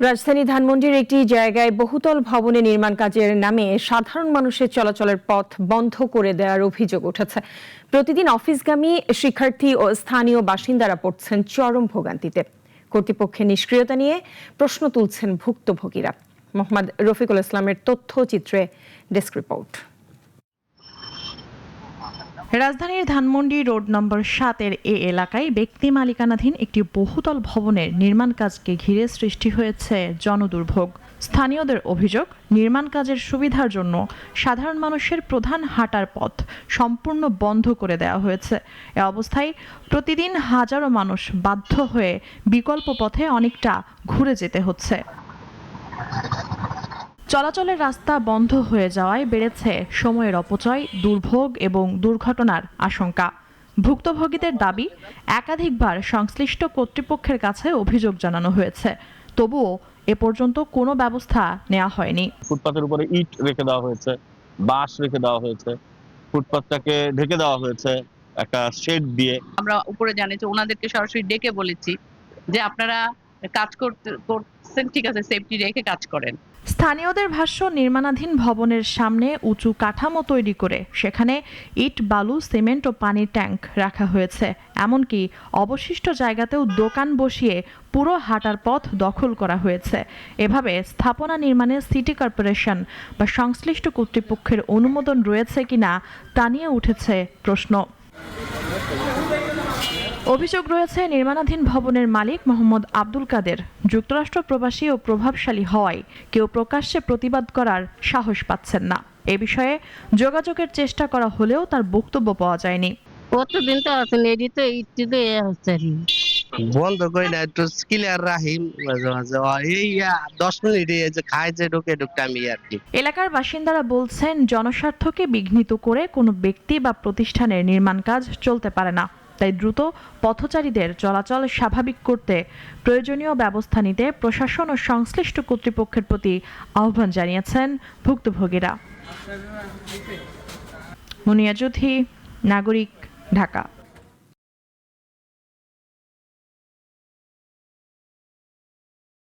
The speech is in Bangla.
রাজধানী ধানমন্ডির একটি জায়গায় বহুতল ভবনে নির্মাণ কাজের নামে সাধারণ মানুষের চলাচলের পথ বন্ধ করে দেওয়ার অভিযোগ উঠেছে। প্রতিদিন অফিসগামী শিক্ষার্থী ও স্থানীয় বাসিন্দারা পড়ছেন চরম ভোগান্তিতে। কর্তৃপক্ষের নিষ্ক্রিয়তা নিয়ে প্রশ্ন তুলছেন ভুক্তভোগীরা। মোহাম্মদ রফিকুল ইসলামের তথ্যচিত্রে ডেস্ক রিপোর্ট। রাজধানীর ধানমন্ডি রোড নম্বর 7-এর এ এলাকায় ব্যক্তি মালিকানাধীন একটি বহুতল ভবনের নির্মাণ কাজকে ঘিরে সৃষ্টি হয়েছে জনদুর্ভোগ। স্থানীয়দের অভিযোগ, নির্মাণ কাজের সুবিধার জন্য সাধারণ মানুষের প্রধান হাঁটার পথ সম্পূর্ণ বন্ধ করে দেওয়া হয়েছে। এ অবস্থায় প্রতিদিন হাজারো মানুষ বাধ্য হয়ে বিকল্প পথে অনেকটা ঘুরে যেতে হচ্ছে। চলাচলের রাস্তা বন্ধ হয়ে যাওয়ায় বেড়েছে সময়ের অপচয়, দুর্ভোগ এবং দুর্ঘটনার আশঙ্কা। ভুক্তভোগীদের দাবি, একাধিকবার সংশ্লিষ্ট কর্তৃপক্ষের কাছে অভিযোগ জানানো হয়েছে, তবুও এ পর্যন্ত কোনো ব্যবস্থা নেওয়া হয়নি। ফুটপাতের উপরে ইট রেখে দেওয়া হয়েছে, বাঁশ রেখে দেওয়া হয়েছে, ফুটপাতটাকে ঢেকে দেওয়া হয়েছে একটা শেড দিয়ে। আমরা উপরে জানিয়েছি, ওনাদেরকে সরাসরি ডেকে বলেছি যে আপনারা কাজ করছেন, ঠিক আছে, সেফটি রেখে কাজ করেন। স্থানীয়দের ভাষ্য, নির্মাণাধীন ভবনের সামনে উঁচু কাঠামো তৈরি করে সেখানে ইট, বালু, সিমেন্ট ও পানির ট্যাঙ্ক রাখা হয়েছে। এমনকি অবশিষ্ট জায়গাতেও দোকান বসিয়ে পুরো হাঁটার পথ দখল করা হয়েছে। এভাবে স্থাপনা নির্মাণে সিটি কর্পোরেশন বা সংশ্লিষ্ট কর্তৃপক্ষের অনুমোদন রয়েছে কিনা তা নিয়ে উঠেছে প্রশ্ন। অভিযোগ রয়েছে, নির্মাণাধীন ভবনের মালিক মোহাম্মদ আব্দুল কাদের যুক্তরাষ্ট্র প্রবাসী ও প্রভাবশালী হওয়ায় কেউ প্রকাশ্যে প্রতিবাদ করার সাহস পাচ্ছেন না। এ বিষয়ে যোগাযোগের চেষ্টা করা হলেও তার বক্তব্য পাওয়া যায়নি। কতদিন তো আছেন, এটি তো ইটিতে হচ্ছে বন্ধ করে না, একটু ক্লিয়ার রাহিম মাঝে মাঝে এই 10 মিনিট যে খায় যে ঢুকে আমি আর কি। এলাকার বাসিন্দারা বলছেন, জনস্বার্থকে বিঘ্নিত করে কোনো ব্যক্তি বা প্রতিষ্ঠানের নির্মাণ কাজ চলতে পারে না। তাই দ্রুত পথচারীদের চলাচল স্বাভাবিক করতে প্রয়োজনীয় ব্যবস্থা নিতে প্রশাসন ও সংশ্লিষ্ট কর্তৃপক্ষের প্রতি আহ্বান জানিয়েছেন ভুক্তভোগীরা। মুনিয়া জুথি, নাগরিক, ঢাকা।